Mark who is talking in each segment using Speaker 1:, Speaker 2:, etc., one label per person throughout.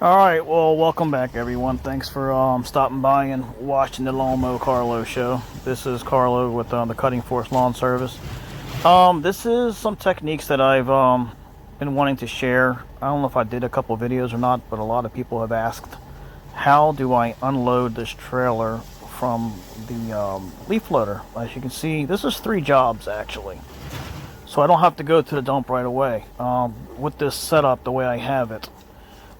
Speaker 1: Alright, well, welcome back, everyone. Thanks for stopping by and watching the Lawnmower Carlo show. This is Carlo with the Cutting Force Lawn Service. This is some techniques that I've been wanting to share. I don't know if I did a couple videos or not, but a lot of people have asked, how do I unload this trailer from the leaf loader? As you can see, this is 3 jobs, actually. So I don't have to go to the dump right away. With this setup, the way I have it,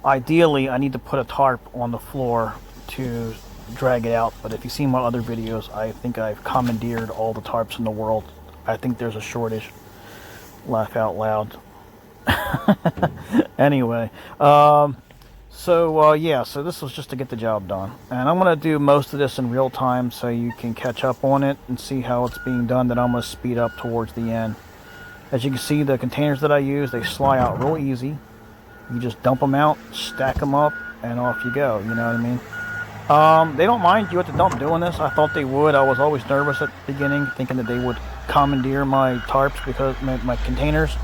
Speaker 1: ideally, I need to put a tarp on the floor to drag it out, but if you see my other videos, I think I've commandeered all the tarps in the world. I think there's a shortage. Laugh out loud. Anyway, so this was just to get the job done. And I'm going to do most of this in real time so you can catch up on it and see how it's being done. Then I'm going to speed up towards the end. As you can see, the containers that I use, they slide out real easy. You just dump them out, stack them up, and off you go. You know what I mean? They don't mind you at the dump doing this. I thought they would. I was always nervous at the beginning, thinking that they would commandeer my tarps, because my containers,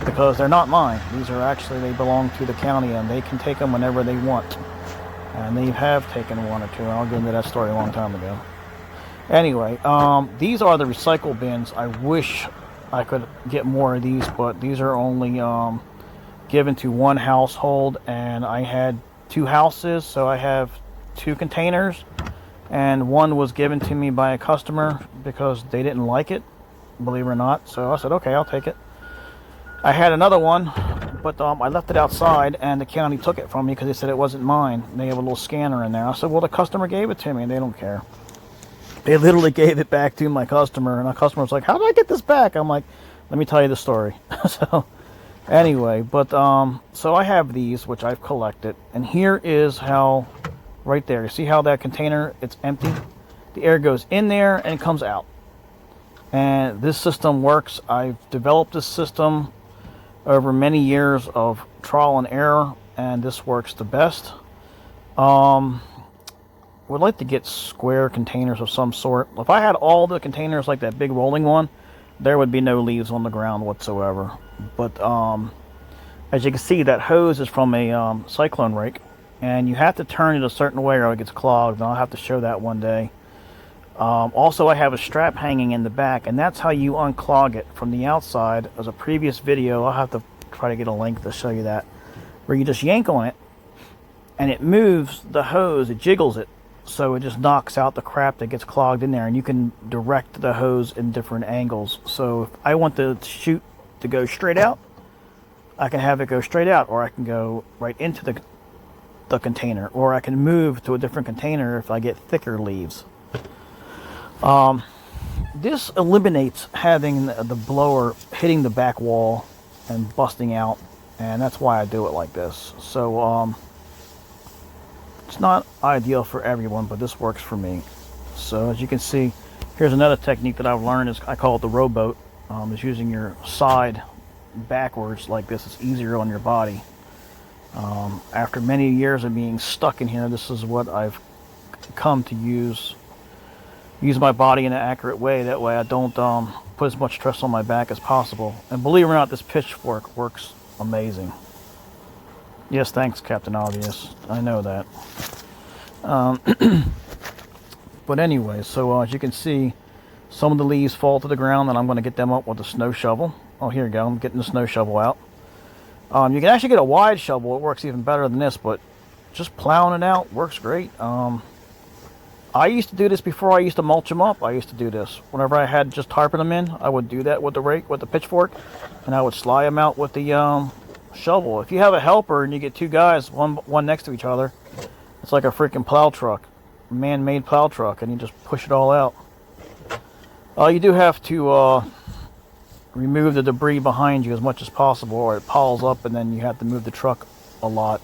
Speaker 1: because they're not mine. These are actually, they belong to the county, and they can take them whenever they want. And they have taken 1 or 2. I'll get into that story a long time ago. Anyway, these are the recycle bins. I wish I could get more of these, but these are only given to 1 household, and I had 2 houses, so I have 2 containers, and 1 was given to me by a customer because they didn't like it, believe it or not. So I said, okay, I'll take it. I had another one, but I left it outside, and the county took it from me because they said it wasn't mine. They have a little scanner in there. I said, well, the customer gave it to me, and they don't care. They literally gave it back to my customer, and the customer was like, how did I get this back? I'm like, let me tell you the story. Anyway, but so I have these, which I've collected, and here is how, right there, you see how that container, it's empty? The air goes in there and comes out. And this system works. I've developed this system over many years of trial and error, and this works the best. Would like to get square containers of some sort. If I had all the containers like that big rolling one, there would be no leaves on the ground whatsoever. But as you can see, that hose is from a cyclone rake, and you have to turn it a certain way or it gets clogged, and I'll have to show that one day. Also, I have a strap hanging in the back, and that's how you unclog it from the outside. As a previous video, I'll have to try to get a link to show you that, where you just yank on it and it moves the hose, it jiggles it, so it just knocks out the crap that gets clogged in there, and you can direct the hose in different angles. So if I want the chute to go straight out, I can have it go straight out, or I can go right into the container, or I can move to a different container if I get thicker leaves. This eliminates having the blower hitting the back wall and busting out, and that's why I do it like this. So it's not ideal for everyone, but this works for me. So as you can see, here's another technique that I've learned, is I call it the rowboat. Is using your side backwards like this. It's easier on your body. After many years of being stuck in here, this is what I've come to use my body in an accurate way. That way I don't put as much stress on my back as possible. And believe it or not, this pitchfork works amazing. Yes, thanks, Captain Obvious. I know that. But anyway, so as you can see, some of the leaves fall to the ground, and I'm going to get them up with a snow shovel. Oh, here we go. I'm getting the snow shovel out. You can actually get a wide shovel. It works even better than this, but just plowing it out works great. I used to do this before I used to mulch them up. I used to do this. Whenever I had just tarping them in, I would do that with the rake, with the pitchfork, and I would slide them out with the shovel. If you have a helper and you get 2 guys, one next to each other, it's like a freaking plow truck, man-made plow truck, and you just push it all out. You do have to remove the debris behind you as much as possible, or it piles up and then you have to move the truck a lot.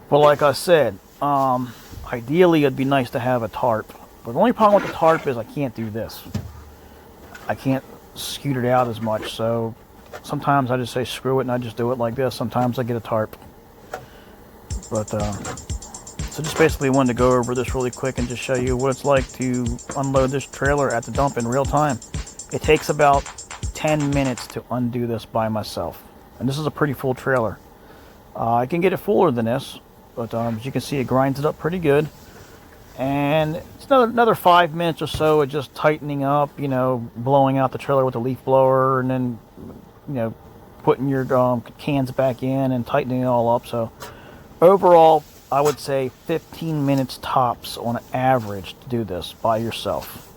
Speaker 1: But like I said, ideally it'd be nice to have a tarp. But the only problem with the tarp is I can't do this. I can't scoot it out as much, so sometimes I just say screw it and I just do it like this. Sometimes I get a tarp. But so just basically wanted to go over this really quick and just show you what it's like to unload this trailer at the dump in real time. It takes about 10 minutes to undo this by myself. And this is a pretty full trailer. I can get it fuller than this, But as you can see, it grinds it up pretty good. And it's another 5 minutes or so of just tightening up, you know, blowing out the trailer with the leaf blower, and then, you know, putting your cans back in and tightening it all up. So overall, I would say 15 minutes tops on average to do this by yourself.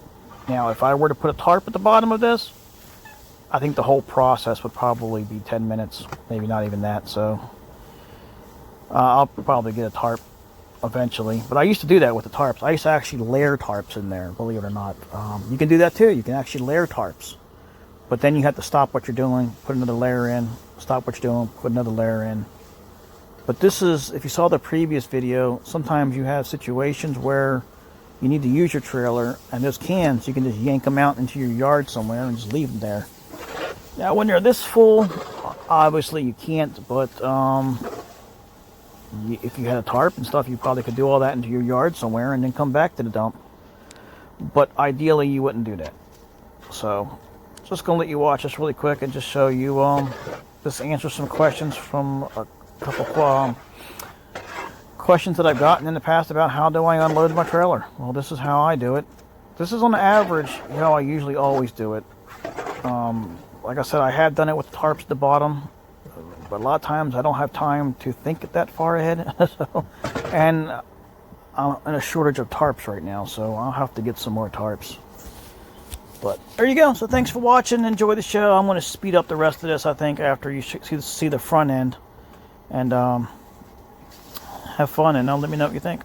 Speaker 1: Now, if I were to put a tarp at the bottom of this, I think the whole process would probably be 10 minutes, maybe not even that. So I'll probably get a tarp eventually. But I used to do that with the tarps. I used to actually layer tarps in there, believe it or not. You can do that too. You can actually layer tarps. But then you have to stop what you're doing, put another layer in, stop what you're doing, put another layer in. But this is, if you saw the previous video, sometimes you have situations where you need to use your trailer, and those cans, you can just yank them out into your yard somewhere and just leave them there. Now, when they're this full, obviously you can't, but if you had a tarp and stuff, you probably could do all that into your yard somewhere and then come back to the dump. But ideally, you wouldn't do that. So, just going to let you watch this really quick and just show you, just answer some questions from a couple questions that I've gotten in the past about how do I unload my trailer. Well, this is how I do it. This is on average how I usually always do it. Like I said, I have done it with tarps at the bottom, but a lot of times I don't have time to think that far ahead. And I'm in a shortage of tarps right now, so I'll have to get some more tarps. But there you go. So thanks for watching. Enjoy the show. I'm going to speed up the rest of this, I think, after you see the front end. And have fun, and let me know what you think.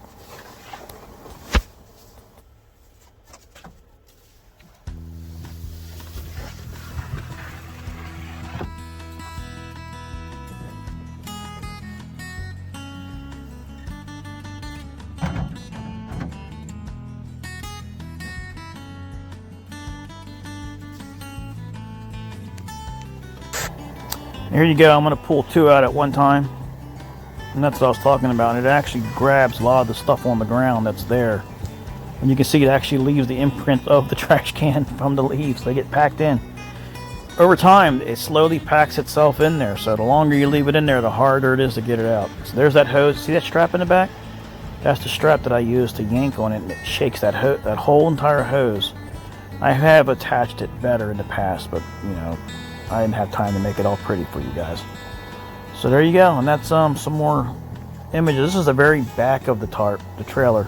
Speaker 1: Here you go. I'm going to pull two out at one time. And that's what I was talking about. It actually grabs a lot of the stuff on the ground that's there. And you can see it actually leaves the imprint of the trash can from the leaves. They get packed in. Over time, it slowly packs itself in there. So the longer you leave it in there, the harder it is to get it out. So there's that hose. See that strap in the back? That's the strap that I use to yank on it, and it shakes that whole entire hose. I have attached it better in the past, but, you know, I didn't have time to make it all pretty for you guys. So there you go, and that's some more images. This is the very back of the tarp, the trailer.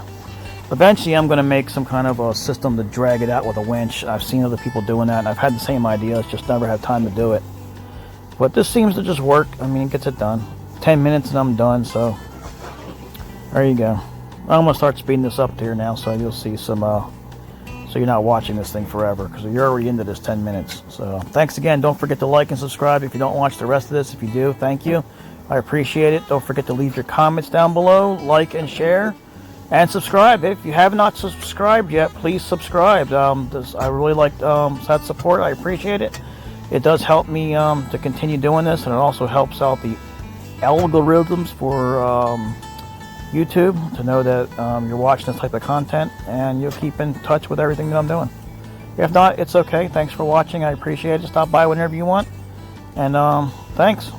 Speaker 1: Eventually I'm going to make some kind of a system to drag it out with a winch. I've seen other people doing that, and I've had the same ideas, just never had time to do it. But this seems to just work. I mean, it gets it done. 10 minutes and I'm done, so there you go. I'm going to start speeding this up here now, so you'll see some, so you're not watching this thing forever, because you're already into this 10 minutes. So thanks again. Don't forget to like and subscribe if you don't watch the rest of this. If you do, thank you. I appreciate it. Don't forget to leave your comments down below, like and share, and subscribe. If you have not subscribed yet, please subscribe. I really like that support. I appreciate it. It does help me to continue doing this, and it also helps out the algorithms for YouTube to know that you're watching this type of content, and you'll keep in touch with everything that I'm doing. If not, it's okay. Thanks for watching. I appreciate it. Stop by whenever you want, and thanks.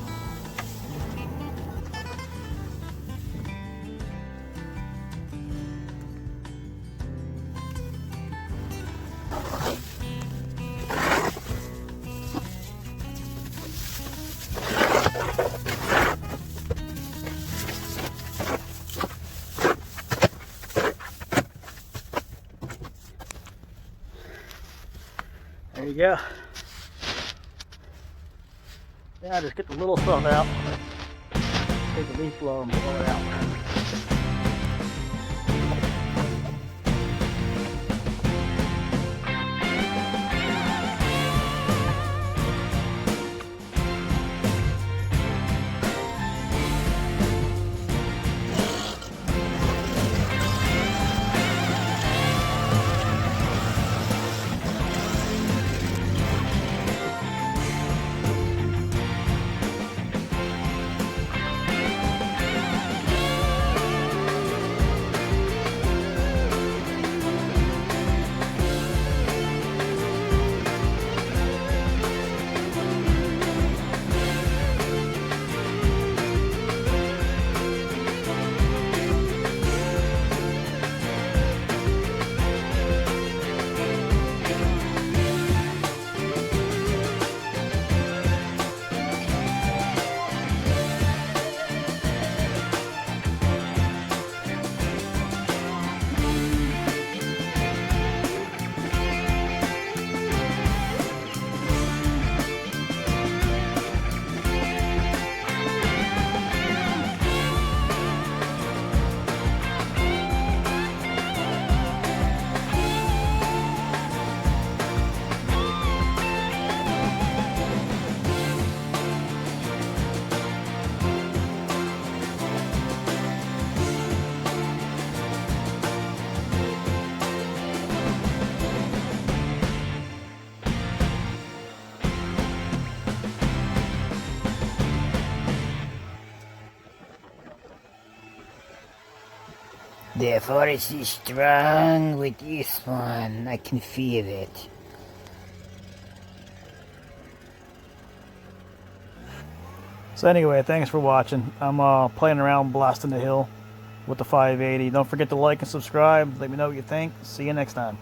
Speaker 1: There you go. Yeah, just get the little stuff out. Take the leaf blower and blow it out.
Speaker 2: The force is strong with this one. I can feel it.
Speaker 1: So anyway, thanks for watching. I'm playing around blasting the hill with the 580. Don't forget to like and subscribe. Let me know what you think. See you next time.